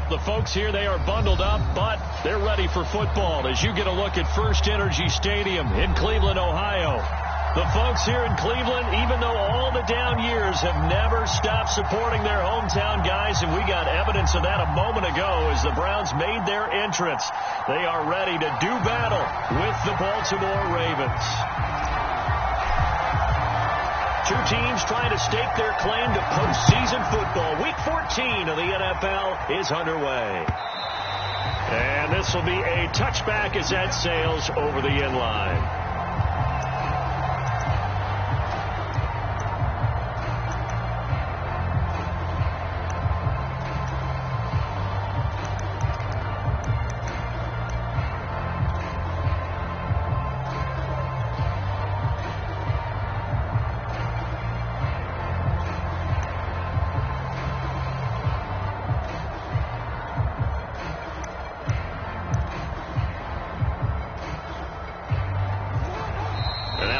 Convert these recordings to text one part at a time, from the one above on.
The folks here, they are bundled up, but they're ready for football as you get a look at First Energy Stadium in Cleveland, Ohio. The folks here in Cleveland, even though all the down years, have never stopped supporting their hometown guys, and we got evidence of that a moment ago as the Browns made their entrance. They are ready to do battle with the Baltimore Ravens. Two teams trying to stake their claim to postseason football. Week 14 of the NFL is underway. And this will be a touchback as that sails over the end line.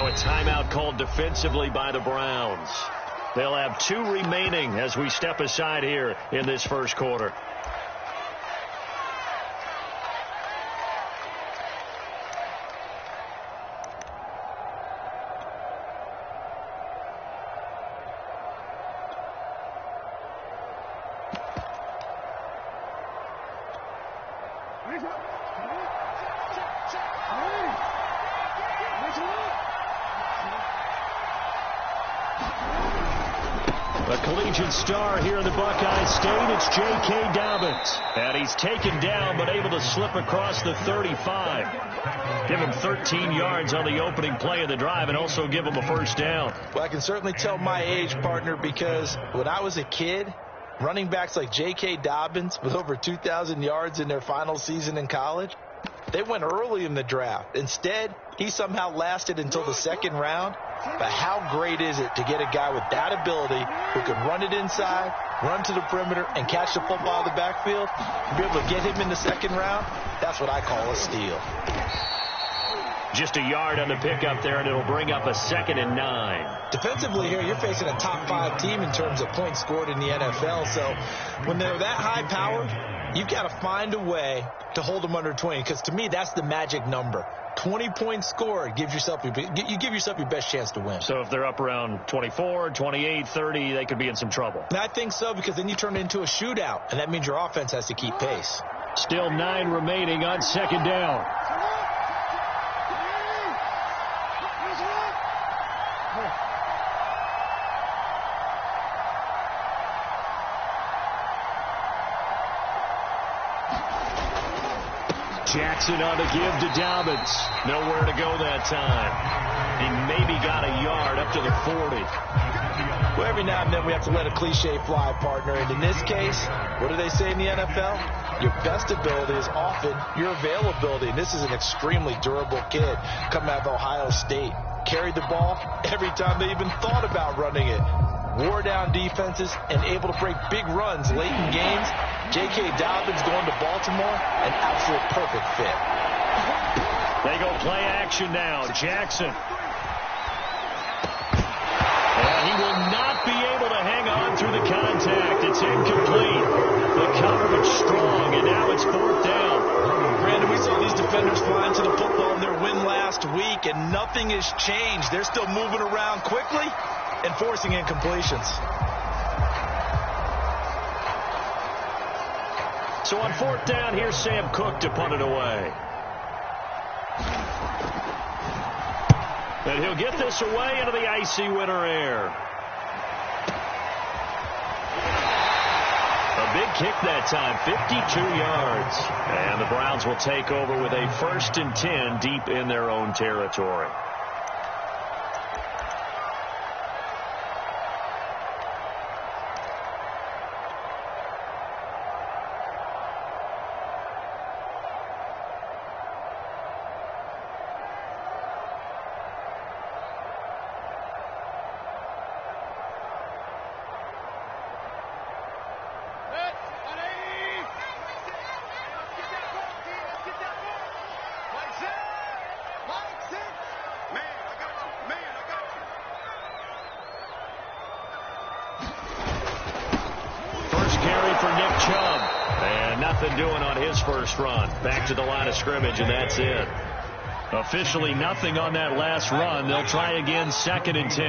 Timeout called defensively by the Browns. They'll have 2 remaining as we step aside here in this first quarter. The collegiate star here in the Buckeye State, it's J.K. Dobbins. And he's taken down but able to slip across the 35. Give him 13 yards on the opening play of the drive and also give him a first down. Well, I can certainly tell my age, partner, because when I was a kid, running backs like J.K. Dobbins with over 2,000 yards in their final season in college, they went early in the draft. Instead, he somehow lasted until the second round. But how great is it to get a guy with that ability who can run it inside, run to the perimeter, and catch the football in the backfield? Be able to get him in the second round, that's what I call a steal. Just a yard on the pickup there, and it'll bring up a 2nd and 9. Defensively here, you're facing a top 5 team in terms of points scored in the NFL. So when they're that high powered, you've got to find a way to hold them under 20, because to me, that's the magic number. 20 points scored gives yourself you give yourself your best chance to win. So if they're up around 24, 28, 30, they could be in some trouble. And I think so, because then you turn it into a shootout, and that means your offense has to keep pace. Still 9 remaining on 2nd down. Jackson on the give to Dobbins. Nowhere to go that time. He maybe got a yard up to the 40. Well, every now and then we have to let a cliche fly, partner. And in this case, what do they say in the NFL? Your best ability is often your availability. And this is an extremely durable kid coming out of Ohio State. Carried the ball every time they even thought about running it. Wore down defenses and able to break big runs late in games. J.K. Dobbins going to Baltimore, an absolute perfect fit. They go play action now. Jackson. And he will not be able to hang on through the contact. It's incomplete. The coverage strong, and now it's 4th down. Brandon, we saw these defenders flying to the football in their win last week, and nothing has changed. They're still moving around quickly and forcing incompletions. So on 4th down, here's Sam Cook to punt it away. And he'll get this away into the icy winter air. A big kick that time, 52 yards. And the Browns will take over with a 1st and 10 deep in their own territory. nothing doing on his first run. Back to the line of scrimmage, and that's it. Officially nothing on that last run. They'll try again, 2nd and 10.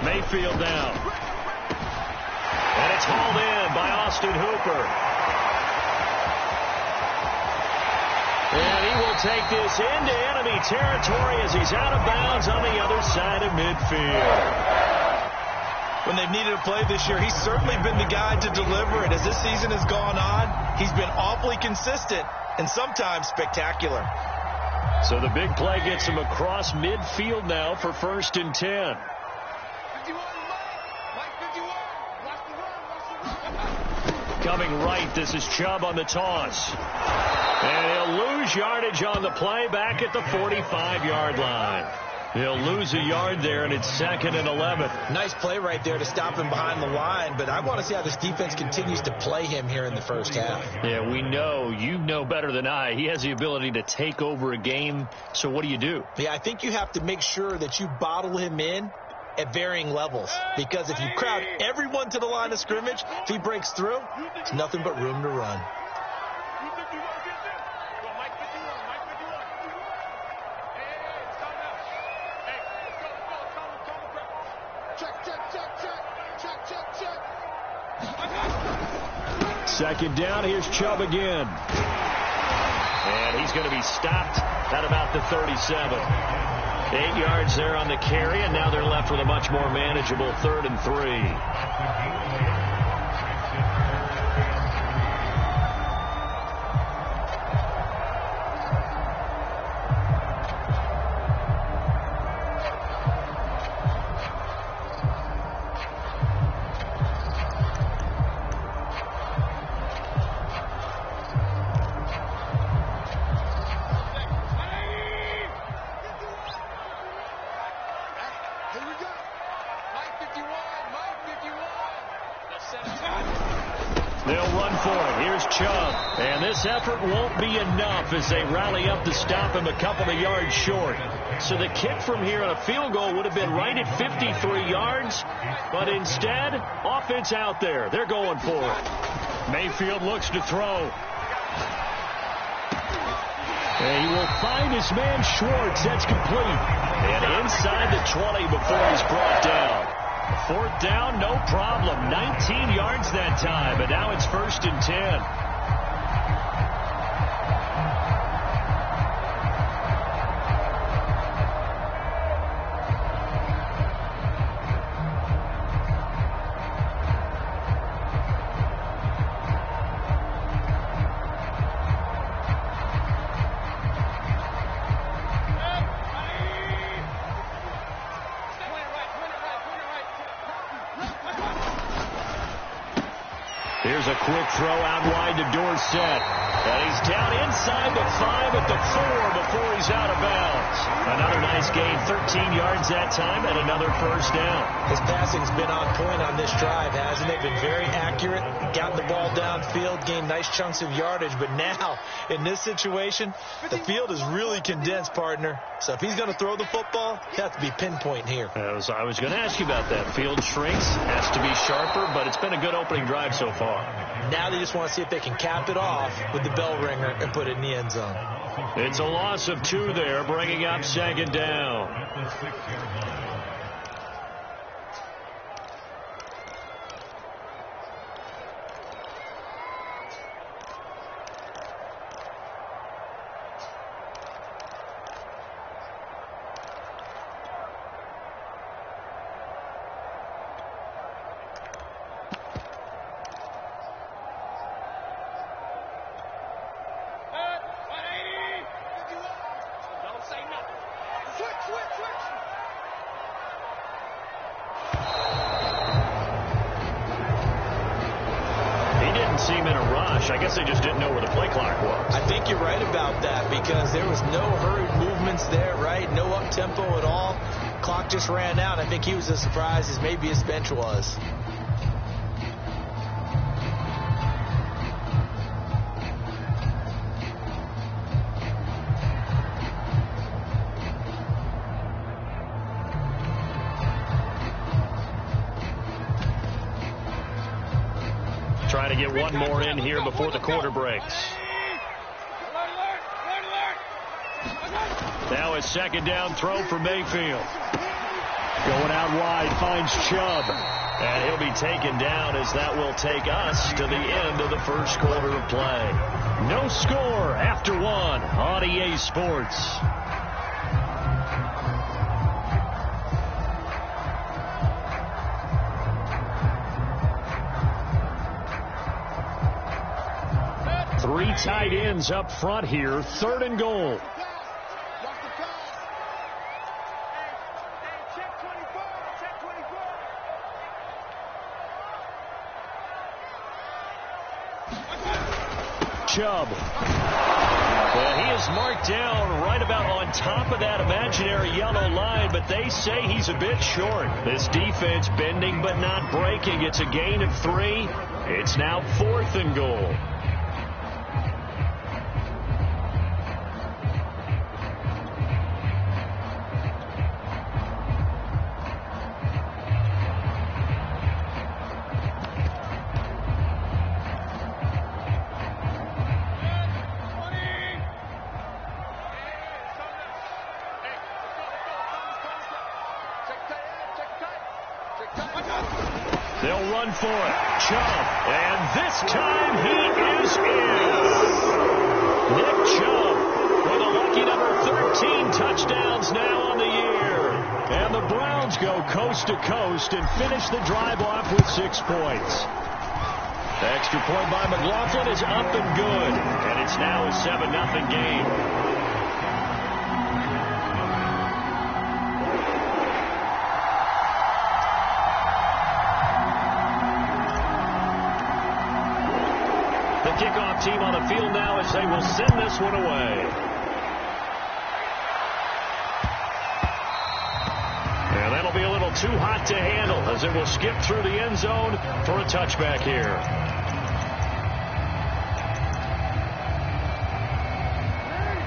Mayfield down. And it's hauled in by Austin Hooper. And he will take this into enemy territory as he's out of bounds on the other side of midfield. When they've needed a play this year, he's certainly been the guy to deliver it. As this season has gone on, he's been awfully consistent and sometimes spectacular. So the big play gets him across midfield now for 1st and 10. Coming right, this is Chubb on the toss. And he'll lose yardage on the play back at the 45-yard line. He'll lose a yard there, and it's 2nd and 11. Nice play right there to stop him behind the line, but I want to see how this defense continues to play him here in the first half. Yeah, we know. You know better than I. He has the ability to take over a game, so what do you do? Yeah, I think you have to make sure that you bottle him in at varying levels, because if you crowd everyone to the line of scrimmage, if he breaks through, it's nothing but room to run. Second down, here's Chubb again. And he's going to be stopped at about the 37. 8 yards there on the carry, and now they're left with a much more manageable 3rd and 3. Effort won't be enough as they rally up to stop him a couple of yards short. So the kick from here on a field goal would have been right at 53 yards, but instead, offense out there. They're going for it. Mayfield looks to throw. And he will find his man Schwartz. That's complete. And inside the 20 before he's brought down. 4th down, no problem. 19 yards that time, but now it's 1st and 10. Here's a quick throw out wide to Dorsett. And he's down inside the 5 at the 4 before he's out of bounds. Another nice gain, 13 yards that time, and another 1st down. His passing's been on point on this drive, hasn't it? Been very accurate, gotten the ball downfield, gained nice chunks of yardage. But now, in this situation, the field is really condensed, partner. So if he's going to throw the football, he has to be pinpoint here. I was going to ask you about that. Field shrinks, has to be sharper, but it's been a good opening drive so far. Now they just want to see if they can cap it off with the bell ringer and put it in the end zone. It's a loss of 2 there, bringing up 2nd down. Seem in a rush. I guess they just didn't know where the play clock was. I think you're right about that because there was no hurried movements there, right? No up-tempo at all. Clock just ran out. I think he was as surprised as maybe his bench was. to get one more in here before the quarter breaks. Now a second down throw for Mayfield. Going out wide, finds Chubb. And he'll be taken down as that will take us to the end of the first quarter of play. No score after one on EA Sports. Three tight ends up front here, 3rd and goal. Chubb. Well, he is marked down right about on top of that imaginary yellow line, but they say he's a bit short. This defense bending but not breaking. It's a gain of 3. It's now 4th and goal. They'll run for it. Chubb. And this time he is in. Nick Chubb with a lucky number 13 touchdowns now on the year. And the Browns go coast to coast and finish the drive off with 6 points. The extra point by McLaughlin is up and good. And it's now a 7-0 game. Kickoff team on the field now as they will send this one away. And that'll be a little too hot to handle as it will skip through the end zone for a touchback here.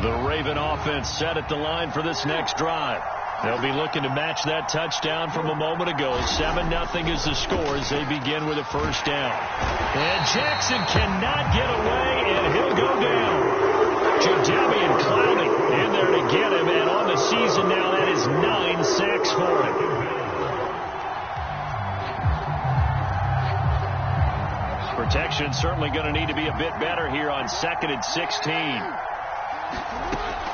The Raven offense set at the line for this next drive. They'll be looking to match that touchdown from a moment ago. 7-0 is the score as they begin with a first down. And Jackson cannot get away, and he'll go down. Jadeveon Clowney in there to get him, and on the season now, that is 9 sacks for him. Protection certainly going to need to be a bit better here on 2nd and 16.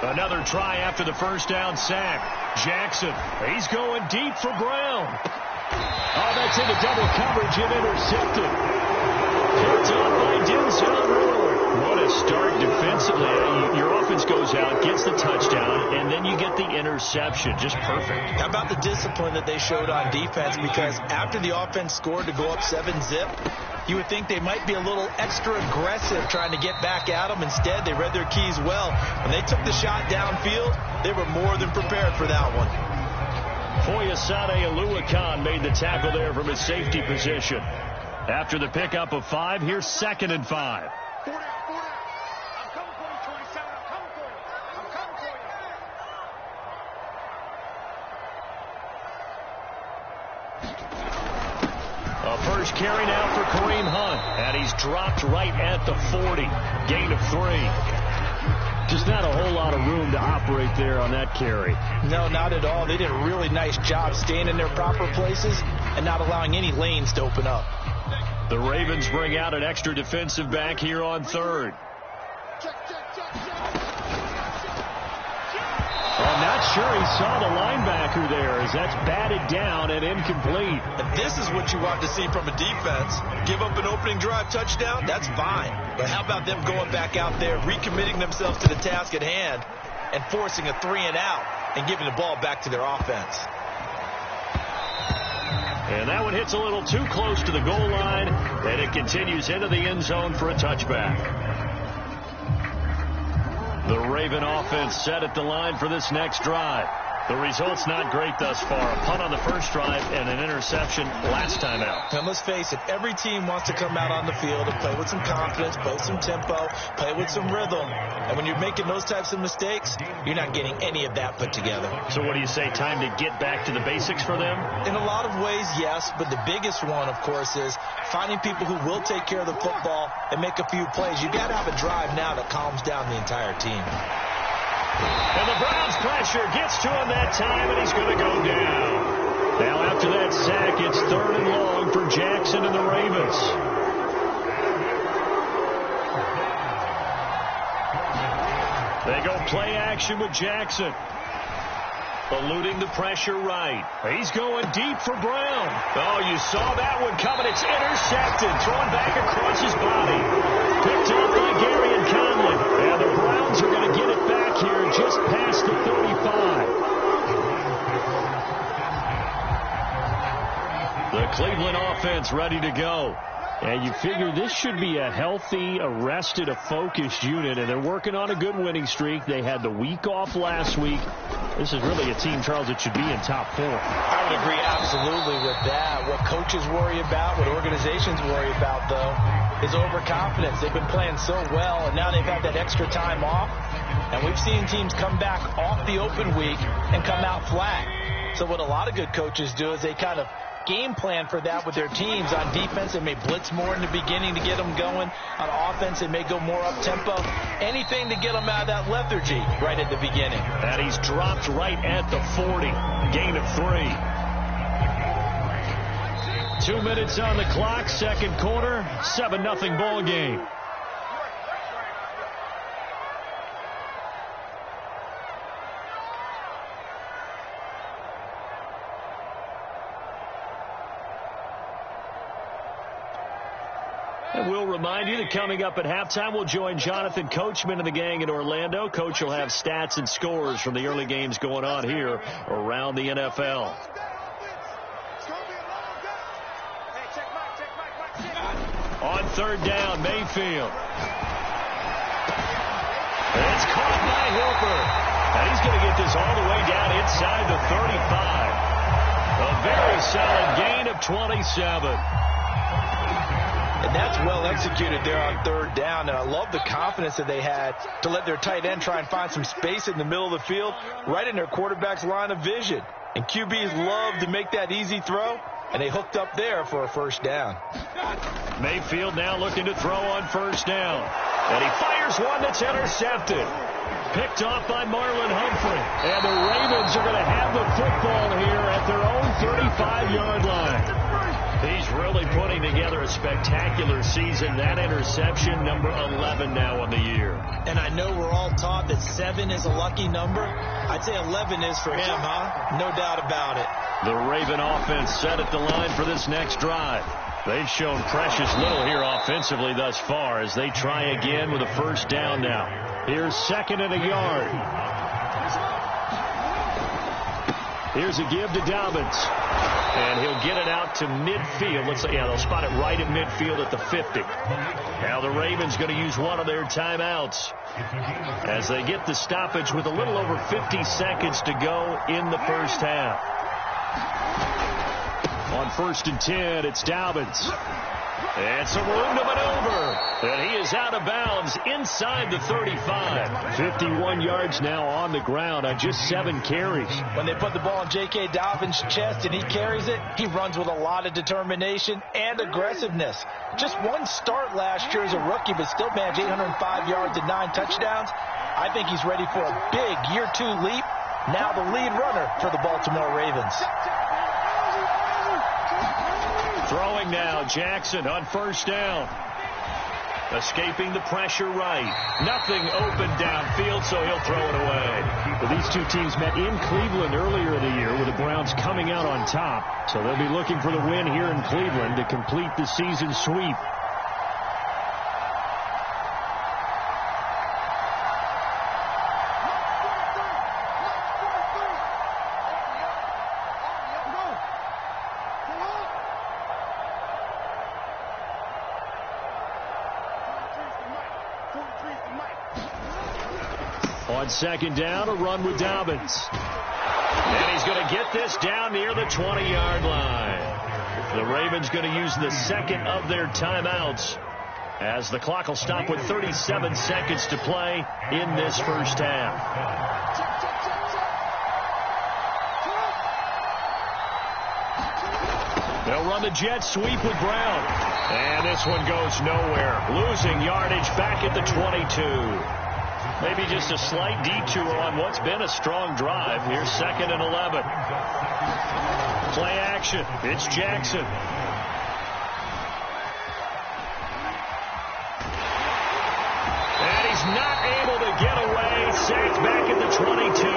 Another try after the first down sack. Jackson, he's going deep for Brown. Oh, that's into double coverage and intercepted. Picked up by Denzel Ward. What a start defensively. Your offense goes out, gets the touchdown, and then you get the interception. Just perfect. How about the discipline that they showed on defense? Because after the offense scored to go up 7-zip, you would think they might be a little extra aggressive trying to get back at them. Instead, they read their keys well. When they took the shot downfield, they were more than prepared for that one. Foyesade Oluwakan made the tackle there from his safety position. After the pickup of 5, here's 2nd and 5. A first carry now for Kareem Hunt. And he's dropped right at the 40. Gain of 3. Just not a whole lot of room to operate there on that carry. No, not at all. They did a really nice job staying in their proper places and not allowing any lanes to open up. The Ravens bring out an extra defensive back here on 3rd. I'm not sure he saw the linebacker there as that's batted down and incomplete. And this is what you want to see from a defense. Give up an opening drive touchdown, that's fine. But how about them going back out there, recommitting themselves to the task at hand, and forcing a 3-and-out and giving the ball back to their offense. And that one hits a little too close to the goal line, and it continues into the end zone for a touchback. The Raven offense set at the line for this next drive. The result's not great thus far. A punt on the first drive and an interception last time out. And let's face it, every team wants to come out on the field and play with some confidence, play with some tempo, play with some rhythm. And when you're making those types of mistakes, you're not getting any of that put together. So what do you say, time to get back to the basics for them? In a lot of ways, yes, but the biggest one, of course, is finding people who will take care of the football and make a few plays. You got to have a drive now that calms down the entire team. And the Browns pressure gets to him that time, and he's going to go down. Now after that sack, it's 3rd and long for Jackson and the Ravens. They go play action with Jackson. Eluding the pressure right. He's going deep for Brown. Oh, you saw that one coming. It's intercepted. Thrown back across his body. Picked up by Gary and Conley. And the Browns are going to get it back here just past the 35. The Cleveland offense ready to go. And you figure this should be a healthy, arrested, a focused unit, and they're working on a good winning streak. They had the week off last week. This is really a team, Charles, that should be in top 4. I would agree absolutely with that. What coaches worry about, what organizations worry about, though, is overconfidence. They've been playing so well, and now they've had that extra time off. And we've seen teams come back off the open week and come out flat. So what a lot of good coaches do is they kind of game plan for that with their teams. On defense, they may blitz more in the beginning to get them going. On offense, they may go more up-tempo. Anything to get them out of that lethargy right at the beginning. And he's dropped right at the 40. Gain of 3. 2 minutes on the clock, second quarter, 7-0 ball game. And we'll remind you that coming up at halftime, we'll join Jonathan Coachman and the gang in Orlando. Coach will have stats and scores from the early games going on here around the NFL. On 3rd down, Mayfield. It's caught by Hilfer. And he's going to get this all the way down inside the 35. A very solid gain of 27. And that's well executed there on 3rd down. And I love the confidence that they had to let their tight end try and find some space in the middle of the field, right in their quarterback's line of vision. And QBs love to make that easy throw, and they hooked up there for a 1st down. Mayfield now looking to throw on 1st down. And he fires one that's intercepted. Picked off by Marlon Humphrey. And the Ravens are going to have the football here at their own 35-yard line. He's really putting together a spectacular season. That interception, number 11 now on the year. And I know we're all taught that 7 is a lucky number. I'd say 11 is for him, huh? No doubt about it. The Raven offense set at the line for this next drive. They've shown precious little here offensively thus far as they try again with a 1st down now. Here's 2nd and a yard. Here's a give to Dobbins. And he'll get it out to midfield. Looks like, yeah, they'll spot it right at midfield at the 50. Now the Ravens going to use one of their timeouts as they get the stoppage with a little over 50 seconds to go in the 1st half. On 1st and 10, it's Dobbins. And some room to maneuver. And he is out of bounds inside the 35. 51 yards now on the ground on just 7 carries. When they put the ball in J.K. Dobbins' chest and he carries it, he runs with a lot of determination and aggressiveness. Just one start last year as a rookie, but still managed 805 yards and 9 touchdowns. I think he's ready for a big year 2 leap. Now the lead runner for the Baltimore Ravens. Throwing now, Jackson on 1st down. Escaping the pressure right. Nothing open downfield, so he'll throw it away. Well, these two teams met in Cleveland earlier in the year with the Browns coming out on top. So they'll be looking for the win here in Cleveland to complete the season sweep. On 2nd down, a run with Dobbins. And he's going to get this down near the 20-yard line. The Ravens going to use the second of their timeouts, as the clock will stop with 37 seconds to play in this first half. They'll run the jet sweep with Brown. And this one goes nowhere. Losing yardage back at the 22. Maybe just a slight detour on what's been a strong drive. Here's 2nd and 11. Play action. It's Jackson. And he's not able to get away. Sacked back at the 22.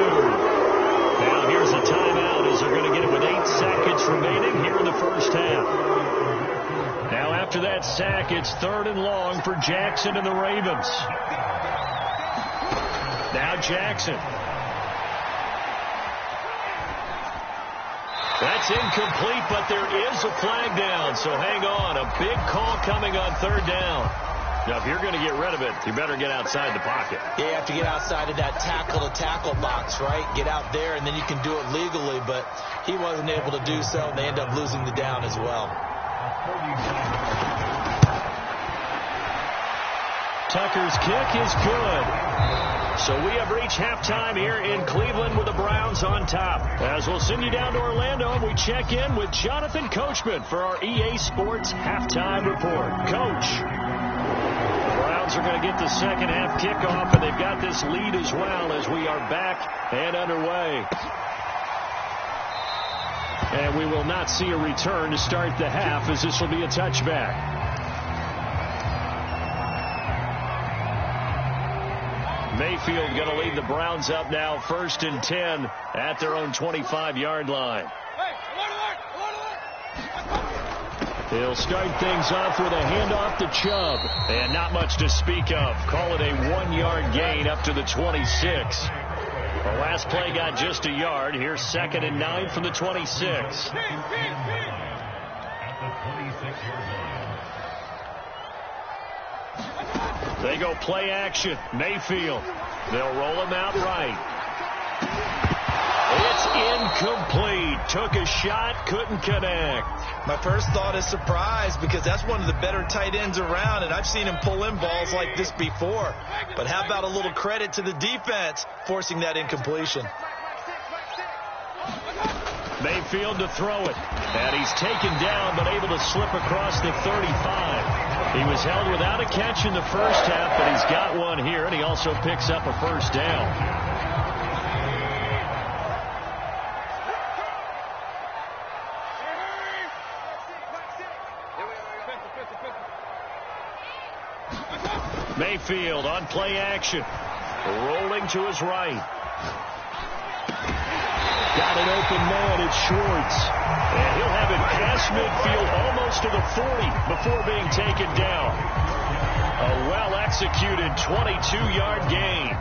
Now here's a timeout as they're going to get it with 8 seconds remaining here in the first half. Now after that sack, it's 3rd and long for Jackson and the Ravens. Now Jackson. That's incomplete, but there is a flag down, so hang on. A big call coming on 3rd down. Now, if you're going to get rid of it, you better get outside the pocket. Yeah, you have to get outside of that tackle-to-tackle box, right? Get out there, and then you can do it legally, but he wasn't able to do so, and they end up losing the down as well. Tucker's kick is good. So we have reached halftime here in Cleveland with the Browns on top. As we'll send you down to Orlando, and we check in with Jonathan Coachman for our EA Sports Halftime Report. Coach. The Browns are going to get the second half kickoff, and they've got this lead as well as we are back and underway. And we will not see a return to start the half, as this will be a touchback. Mayfield going to lead the Browns up now, 1st and 10 at their own 25-yard line. He'll start things off with a handoff to Chubb. And not much to speak of. Call it a 1-yard gain up to the 26. The last play got just a yard. Here's 2nd and 9 from the 26. They go play action. Mayfield. They'll roll him out right. It's incomplete. Took a shot, couldn't connect. My first thought is surprise, because that's one of the better tight ends around, and I've seen him pull in balls like this before. But how about a little credit to the defense forcing that incompletion? Mayfield to throw it. And he's taken down, but able to slip across the 35. He was held without a catch in the first half, but he's got one here, and he also picks up a first down. Mayfield on play action. Rolling to his right. Got an open man, it's Schwartz. And he'll have it past midfield almost to the 40 before being taken down. A well-executed 22-yard gain.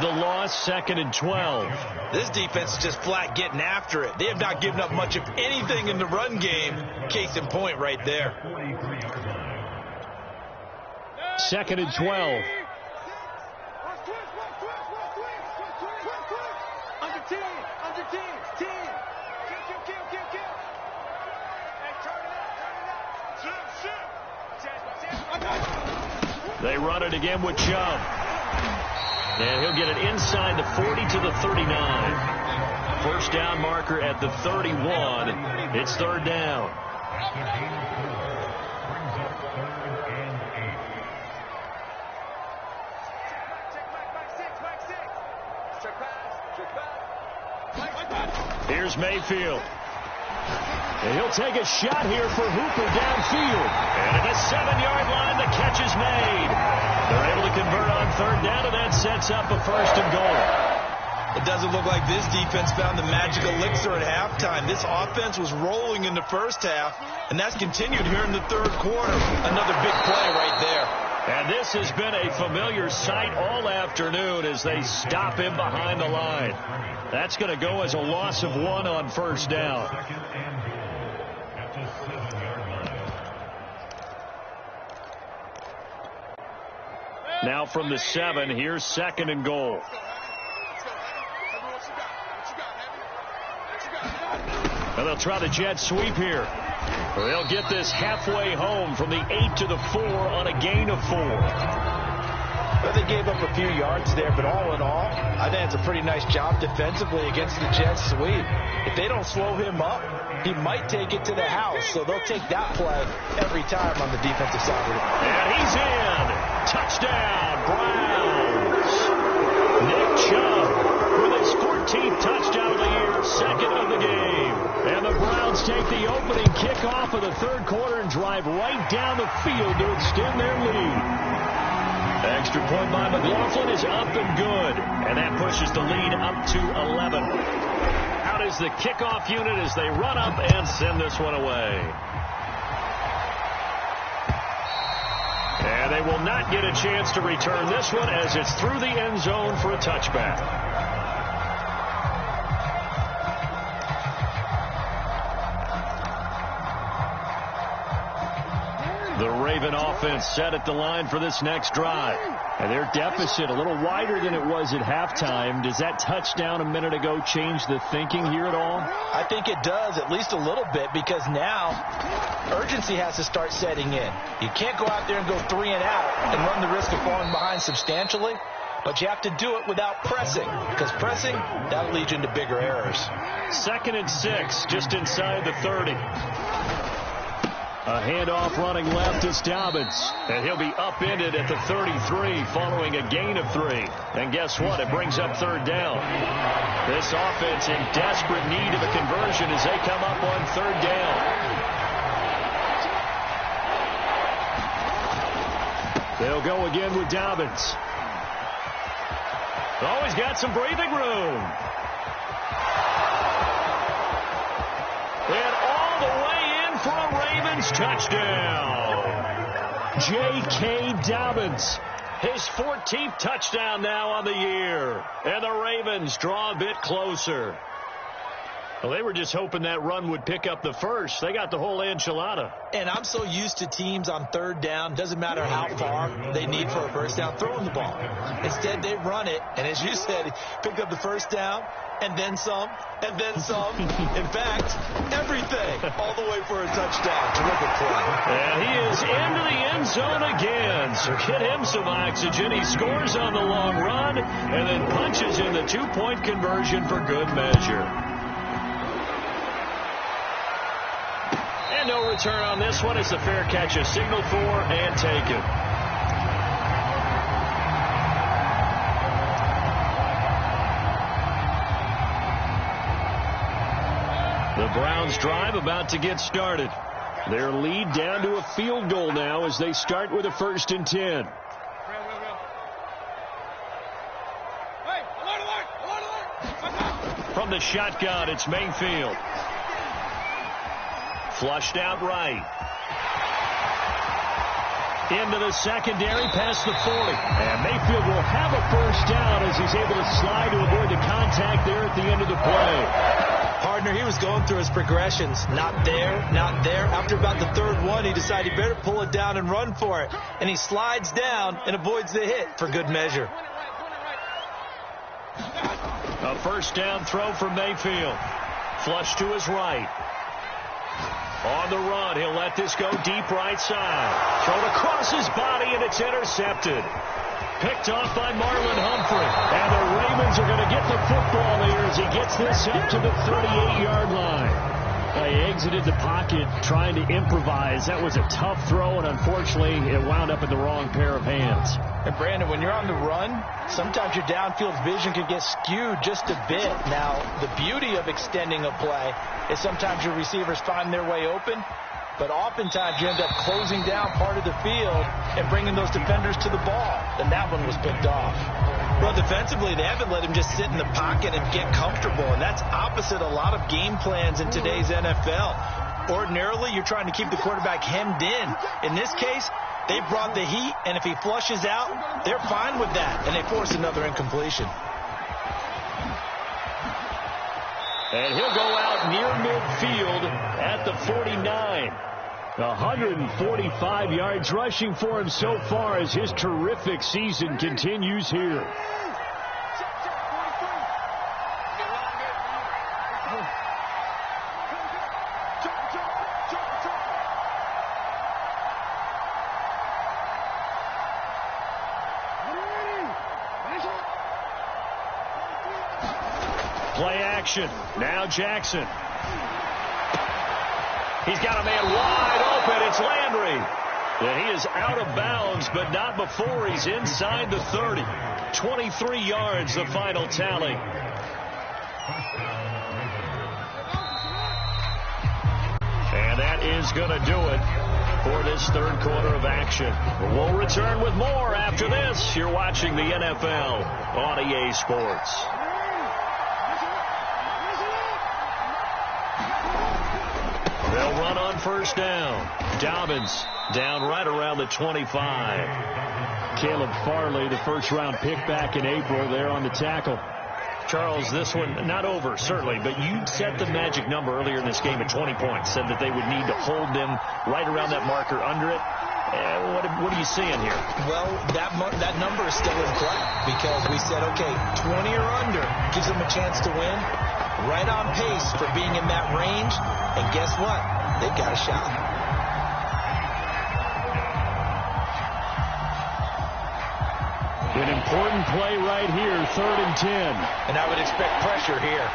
The loss, 2nd and 12. This defense is just flat getting after it. They have not given up much of anything in the run game. Case in point right there. 2nd and 12. They run it again with Chubb. And he'll get it inside the 40 to the 39. First down marker at the 31. It's 3rd down. Here's Mayfield. And he'll take a shot here for Hooper downfield. And at the 7-yard line, the catch is made. They're able to convert on 3rd down, and that sets up a 1st and goal. It doesn't look like this defense found the magic elixir at halftime. This offense was rolling in the first half, and that's continued here in the 3rd quarter. Another big play right there. And this has been a familiar sight all afternoon as they stop him behind the line. That's going to go as a loss of 1 on 1st down. Now from the 7, here's 2nd and goal. And they'll try the jet sweep here. They'll get this halfway home from the 8 to the 4 on a gain of 4. Well, they gave up a few yards there, but all in all, I think it's a pretty nice job defensively against the jet sweep. If they don't slow him up, he might take it to the house, so they'll take that play every time on the defensive side of it. And he's in. Touchdown, Browns. Nick Chubb with his 14th touchdown of the year, 2nd of the game. And the Browns take the opening kickoff of the 3rd quarter and drive right down the field to extend their lead. Extra point by McLaughlin is up and good. And that pushes the lead up to 11. Out is the kickoff unit as they run up and send this one away. And they will not get a chance to return this one as it's through the end zone for a touchback. The Raven offense set at the line for this next drive. And their deficit a little wider than it was at halftime. Does that touchdown a minute ago change the thinking here at all? I think it does, at least a little bit, because now urgency has to start setting in. You can't go out there and go 3 and out and run the risk of falling behind substantially, but you have to do it without pressing, because pressing, that'll lead you into bigger errors. 2nd and 6, just inside the 30. A handoff running left is Dobbins. And he'll be upended at the 33 following a gain of 3. And guess what? It brings up 3rd down. This offense in desperate need of a conversion as they come up on 3rd down. They'll go again with Dobbins. Always got some breathing room. And all the way in for a Ravens touchdown. J.K. Dobbins, his 14th touchdown now on the year. And the Ravens draw a bit closer. Well, they were just hoping that run would pick up the first. They got the whole enchilada. And I'm so used to teams on 3rd down, doesn't matter how far they need for a first down, throwing the ball. Instead, they run it, and as you said, picked up the first down, and then some, and then some. In fact, everything, all the way for a touchdown. Terrific play. And he is into the end zone again. So get him some oxygen. He scores on the long run, and then punches in the 2-point conversion for good measure. And no return on this one. It's a fair catch, a signal for and taken. The Browns drive about to get started. Their lead down to a field goal now as they start with a 1st and 10. From the shotgun, it's Mayfield. Flushed out right. Into the secondary past the 40. And Mayfield will have a first down as he's able to slide to avoid the contact there at the end of the play. Partner, he was going through his progressions. Not there, not there. After about the 3rd one, he decided he better pull it down and run for it. And he slides down and avoids the hit for good measure. A first down throw for Mayfield. Flush to his right. On the run, he'll let this go deep right side. Thrown across his body, and it's intercepted. Picked off by Marlon Humphrey. And the Ravens are going to get the football here as he gets this up to the 38-yard line. He exited the pocket trying to improvise. That was a tough throw, and unfortunately, it wound up in the wrong pair of hands. And Brandon, when you're on the run, sometimes your downfield vision can get skewed just a bit. Now, the beauty of extending a play is sometimes your receivers find their way open, but oftentimes you end up closing down part of the field and bringing those defenders to the ball. And that one was picked off. Well, defensively, they haven't let him just sit in the pocket and get comfortable, and that's opposite a lot of game plans in today's NFL. Ordinarily, you're trying to keep the quarterback hemmed in. In this case, they brought the heat, and if he flushes out, they're fine with that, and they force another incompletion. And he'll go out near midfield at the 49. 145 yards rushing for him so far as his terrific season continues here. Play action. Now Jackson. He's got a man wide open. It's Landry. And he is out of bounds, but not before he's inside the 30. 23 yards, the final tally. And that is going to do it for this third quarter of action. We'll return with more after this. You're watching the NFL on EA Sports. They'll run on first down. Dobbins down right around the 25. Caleb Farley, the first-round pick back in April, there on the tackle. Charles, this one not over, certainly, but you set the magic number earlier in this game at 20 points, said that they would need to hold them right around that marker under it. What are you seeing here? Well, that number is still in play because we said, okay, 20 or under gives them a chance to win. Right on pace for being in that range. And guess what? They've got a shot. An important play right here, 3rd and 10. And I would expect pressure here.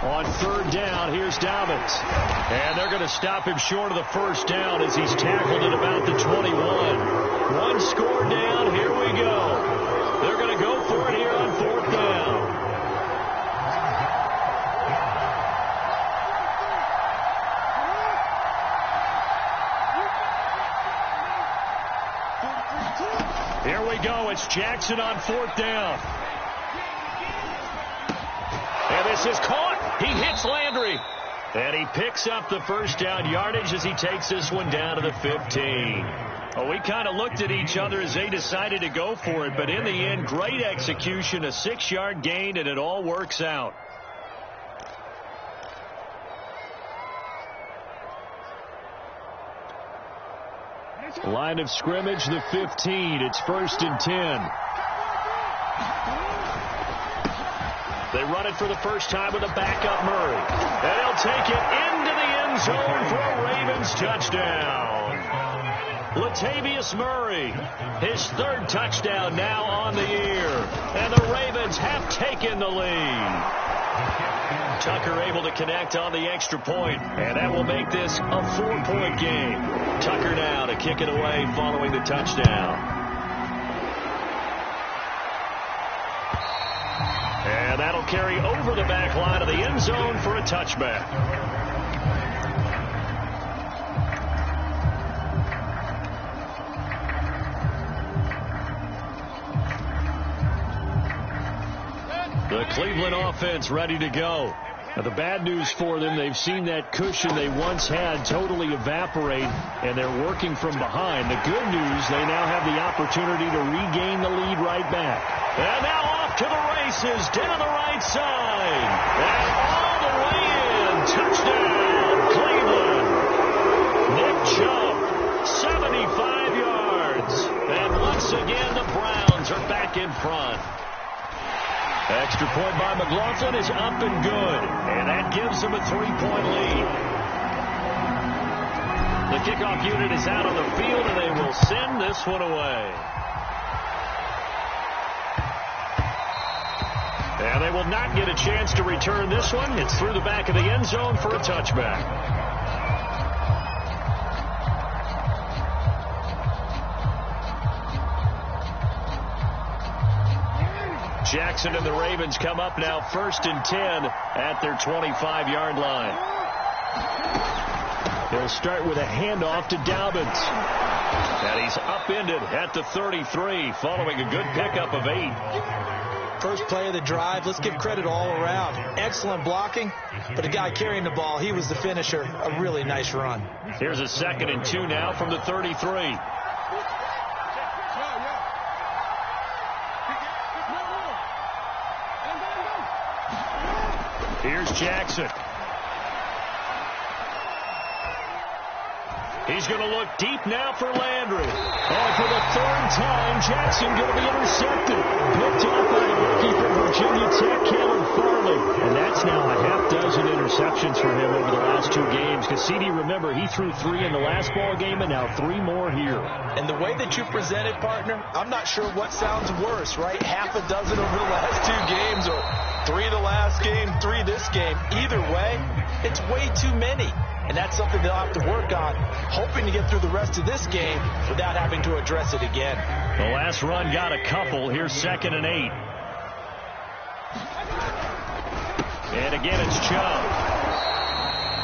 On 3rd down, here's Dobbins. And they're going to stop him short of the first down as he's tackled at about the 21. One score down, here we go. They're going to go for it here on 4th down. Here we go, it's Jackson on 4th down. And this is caught. He hits Landry. And he picks up the first down yardage as he takes this one down to the 15. Well, we kind of looked at each other as they decided to go for it. But in the end, great execution, a 6-yard gain, and it all works out. Line of scrimmage, the 15. It's 1st and 10. They run it for the first time with a backup Murray. And he'll take it into the end zone for a Ravens touchdown. Latavius Murray, his 3rd touchdown now on the year. And the Ravens have taken the lead. Tucker able to connect on the extra point, and that will make this a 4-point game. Tucker now to kick it away following the touchdown. And that'll carry over the back line of the end zone for a touchback. The Cleveland offense ready to go. Now, the bad news for them, they've seen that cushion they once had totally evaporate, and they're working from behind. The good news, they now have the opportunity to regain the lead right back. And now off to the races, down the right side. And all the way in. Touchdown, Cleveland. Nick Chubb, 75 yards. And once again, the Browns are back in front. Extra point by McLaughlin is up and good. And that gives them a 3-point lead. The kickoff unit is out on the field, and they will send this one away. And they will not get a chance to return this one. It's through the back of the end zone for a touchback. Jackson and the Ravens come up now 1st and 10 at their 25-yard line. They'll start with a handoff to Dobbins. And he's upended at the 33 following a good pickup of 8. first play of the drive. Let's give credit all around. Excellent blocking, but the guy carrying the ball, he was the finisher. A really nice run. Here's a 2nd and 2 now from the 33. Here's Jackson. He's going to look deep now for Landry. And for the 3rd time, Jackson going to be intercepted. Picked off by the rookie from Virginia Tech, Caleb Farley. And that's now a half dozen interceptions for him over the last 2 games. Because CD, remember, he threw 3 in the last ball game and now 3 more here. And the way that you present it, partner, I'm not sure what sounds worse, right? Half a dozen over the last 2 games or 3 the last game, 3 this game. Either way, it's way too many. And that's something they'll have to work on, hoping to get through the rest of this game without having to address it again. The last run got a couple. Here's 2nd and 8. And again, it's Chubb.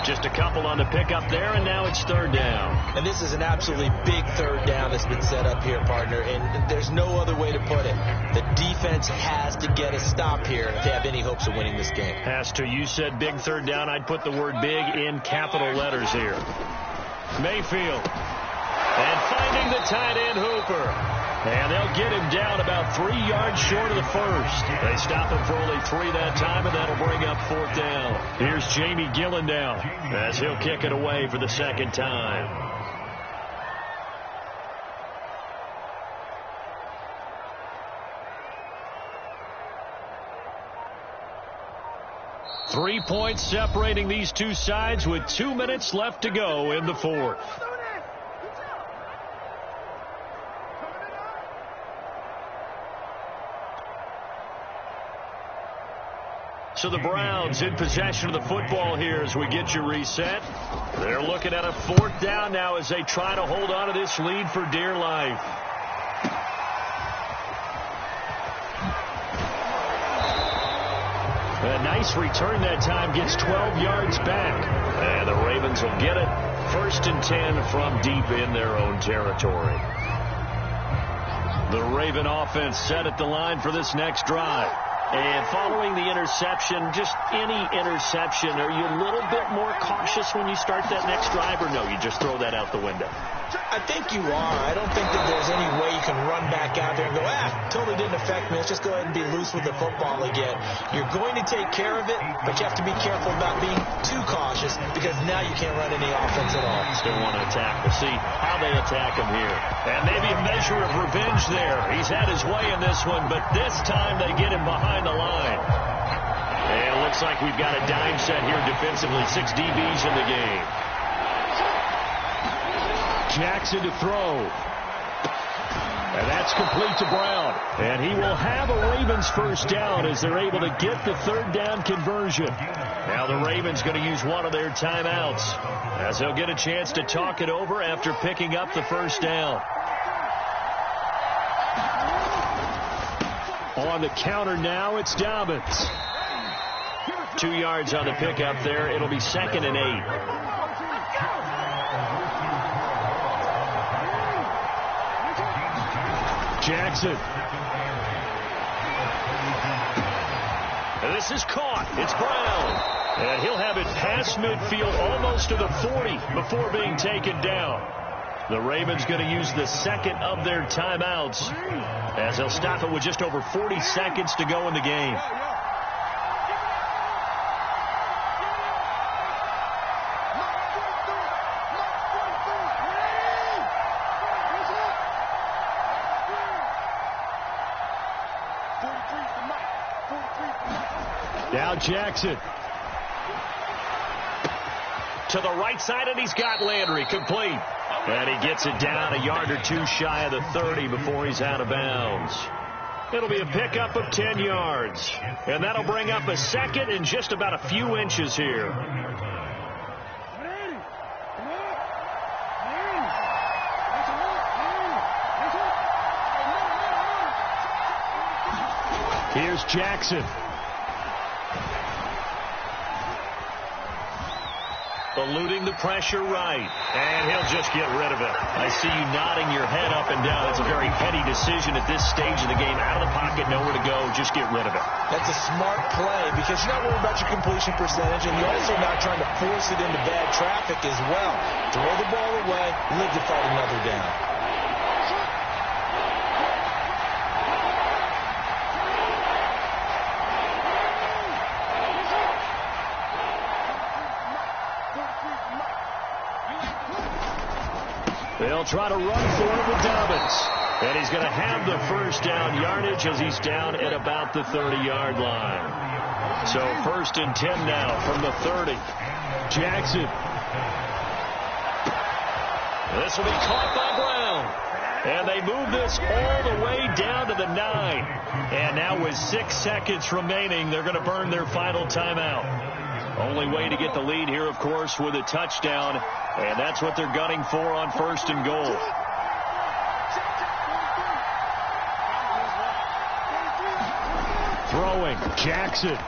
Just a couple on the pickup there, and now it's 3rd down. And this is an absolutely big 3rd down that's been set up here, partner, and there's no other way to put it. The defense has to get a stop here if they have any hopes of winning this game. Has to. You said big 3rd down. I'd put the word big in capital letters here. Mayfield. And finding the tight end Hooper. And they'll get him down about 3 yards short of the 1st. They stop him for only 3 that time, and that'll bring up 4th down. Here's Jamie Gillen down as he'll kick it away for the 2nd time. Three points separating these two sides with 2 minutes left to go in the 4th. So the Browns in possession of the football here as we get you reset. They're looking at a 4th down now as they try to hold on to this lead for dear life. A nice return that time, gets 12 yards back. And the Ravens will get it. 1st and 10 from deep in their own territory. The Raven offense set at the line for this next drive. And following the interception, just any interception, are you a little bit more cautious when you start that next drive, or no, you just throw that out the window? I think you are. I don't think that there's any way you can run back out there and go, totally didn't affect me. Let's just go ahead and be loose with the football again. You're going to take care of it, but you have to be careful about being too cautious because now you can't run any offense at all. Still want to attack. We'll see how they attack him here. And maybe a measure of revenge there. He's had his way in this one, but this time they get him behind the line. And it looks like we've got a dime set here defensively. 6 DBs in the game. Jackson to throw. And that's complete to Brown. And he will have a Ravens 1st down as they're able to get the 3rd down conversion. Now the Ravens going to use one of their timeouts as they'll get a chance to talk it over after picking up the 1st down. On the counter now, it's Dobbins. 2 yards on the pickup there. It'll be 2nd and 8. Jackson. And this is caught. It's Brown. And he'll have it past midfield almost to the 40 before being taken down. The Ravens going to use the 2nd of their timeouts as they'll stop it with just over 40 seconds to go in the game. Now Jackson. To the right side, and he's got Landry complete. And he gets it down a yard or 2 shy of the 30 before he's out of bounds. It'll be a pickup of 10 yards. And that'll bring up a 2nd and just about a few inches here. Here's Jackson. eluding the pressure right. And he'll just get rid of it. I see you nodding your head up and down. It's a very heady decision at this stage of the game. Out of the pocket, nowhere to go. Just get rid of it. That's a smart play because you're not worried about your completion percentage, and you're also not trying to force it into bad traffic as well. Throw the ball away, live to fight another down. They'll try to run for it with Dobbins. And he's going to have the first down yardage as he's down at about the 30-yard line. So 1st and 10 now from the 30. Jackson. This will be caught by Brown. And they move this all the way down to the 9. And now with 6 seconds remaining, they're going to burn their final timeout. Only way to get the lead here, of course, with a touchdown. And that's what they're gunning for on 1st and goal. Throwing, Jackson.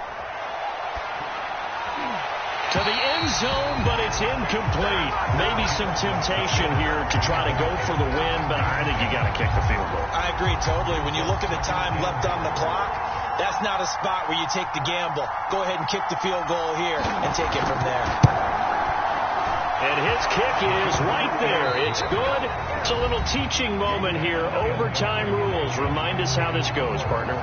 To the end zone, but it's incomplete. Maybe some temptation here to try to go for the win, but I think you got to kick the field goal. I agree totally. When you look at the time left on the clock, that's not a spot where you take the gamble. Go ahead and kick the field goal here and take it from there. And his kick is right there. It's good. It's a little teaching moment here. Overtime rules. Remind us how this goes, partner.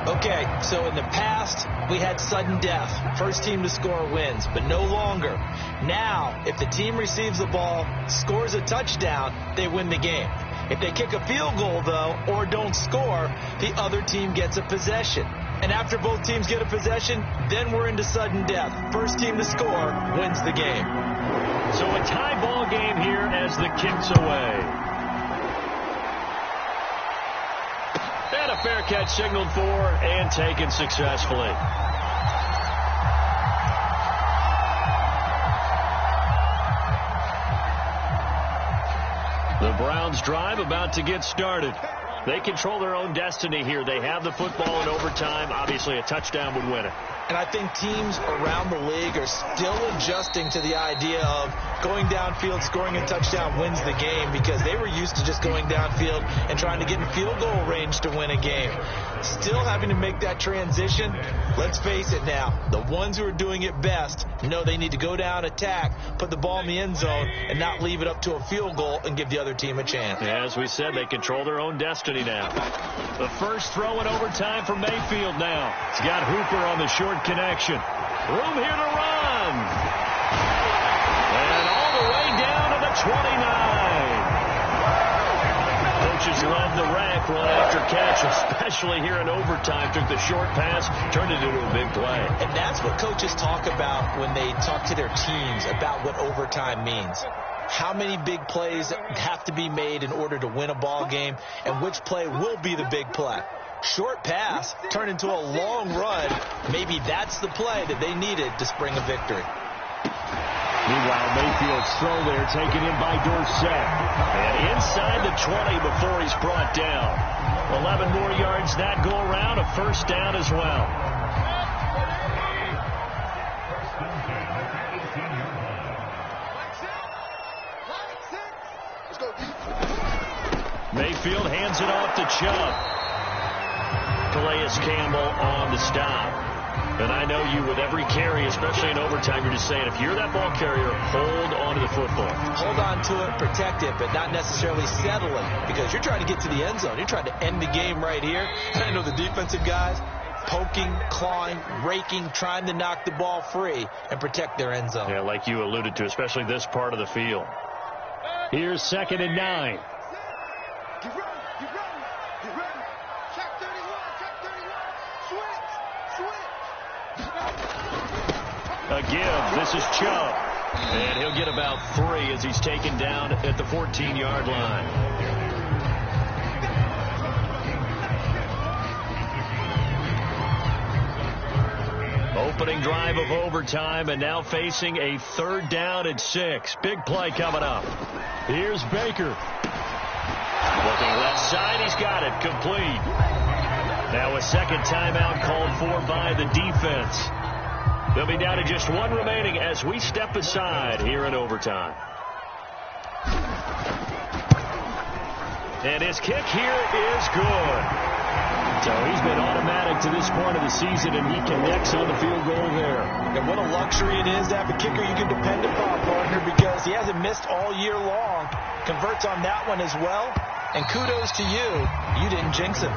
Okay, so in the past, we had sudden death. First team to score wins, but no longer. Now, if the team receives the ball, scores a touchdown, they win the game. If they kick a field goal, though, or don't score, the other team gets a possession. And after both teams get a possession, then we're into sudden death. First team to score wins the game. So a tie ball game here as the kick's away. And a fair catch signaled for and taken successfully. The Browns drive about to get started. They control their own destiny here. They have the football in overtime. Obviously, a touchdown would win it. And I think teams around the league are still adjusting to the idea of going downfield, scoring a touchdown wins the game, because they were used to just going downfield and trying to get in field goal range to win a game. Still having to make that transition. Let's face it now, the ones who are doing it best know they need to go down, attack, put the ball in the end zone, and not leave it up to a field goal and give the other team a chance. As we said, they control their own destiny now. The first throw in overtime for Mayfield now. He's got Hooper on the short connection. Room here to run. And all the way down to the 29. Coaches love the rack run after catch, especially here in overtime. Took the short pass, turned it into a big play. And that's what coaches talk about when they talk to their teams about what overtime means. How many big plays have to be made in order to win a ball game, and which play will be the big play. Short pass turned into a long run. Maybe that's the play that they needed to spring a victory. Meanwhile, Mayfield's throw there taken in by Dorsett. And inside the 20 before he's brought down. 11 more yards that go around, a first down as well. Mayfield hands it off to Chubb. Calais Campbell on the stop. And I know you, with every carry, especially in overtime, you're just saying, if you're that ball carrier, hold on to the football. Hold on to it, protect it, but not necessarily settle it, because you're trying to get to the end zone. You're trying to end the game right here. And I know the defensive guys poking, clawing, raking, trying to knock the ball free and protect their end zone. Yeah, like you alluded to, especially this part of the field. Here's 2nd and 9. Get ready. Check 31. Switch. A give. This is Chubb. And he'll get about 3 as he's taken down at the 14-yard line. Opening drive of overtime, and now facing a 3rd down and 6. Big play coming up. Here's Baker. Looking left side, he's got it, complete. Now a second timeout called for by the defense. They'll be down to just one remaining as we step aside here in overtime. And his kick here is good. So he's been automatic to this point of the season, and he connects on the field goal there. And what a luxury it is to have a kicker you can depend upon, partner, because he hasn't missed all year long. Converts on that one as well. And kudos to you. You didn't jinx him.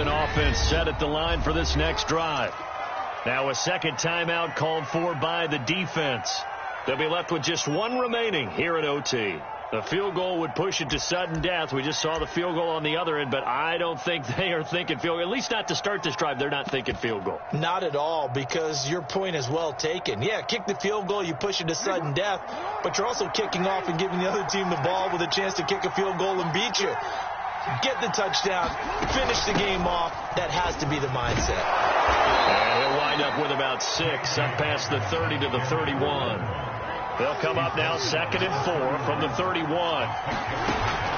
Offense set at the line for this next drive. Now a second timeout called for by the defense. They'll be left with just one remaining here at OT. The field goal would push it to sudden death. We just saw the field goal on the other end, but I don't think they are thinking field goal. At least not to start this drive. They're not thinking field goal. Not at all, because your point is well taken. Yeah, kick the field goal, you push it to sudden death, but you're also kicking off and giving the other team the ball with a chance to kick a field goal and beat you. Get the touchdown, finish the game off. That has to be the mindset. And he'll wind up with about 6 up past the 30 to the 31. They'll come up now 2nd and 4 from the 31.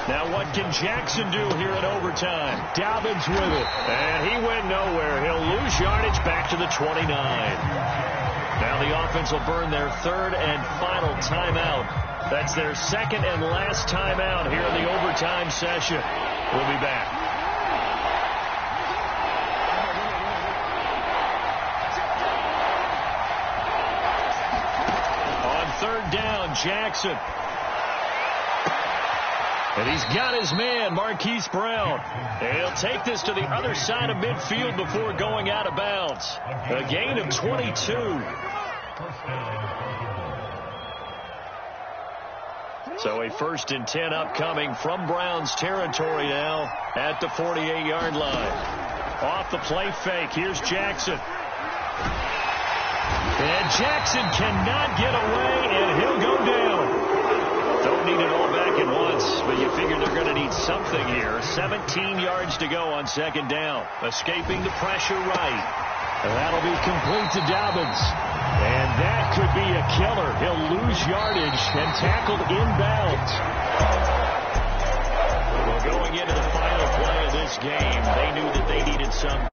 Now what can Jackson do here in overtime? Dobbins with it. And he went nowhere. He'll lose yardage back to the 29. Now the offense will burn their 3rd and final timeout. That's their 2nd and last timeout here in the overtime session. We'll be back. On 3rd down, Jackson. And he's got his man, Marquise Brown. And he'll take this to the other side of midfield before going out of bounds. A gain of 22. So a 1st and 10 upcoming from Browns territory now at the 48-yard line. Off the play fake. Here's Jackson. And Jackson cannot get away, and he'll go down. Don't need it all back at once, but you figure they're going to need something here. 17 yards to go on 2nd down. Escaping the pressure right. And that'll be complete to Dobbins. And that could be a killer. He'll lose yardage and tackled inbounds. Well, going into the final play of this game, they knew that they needed some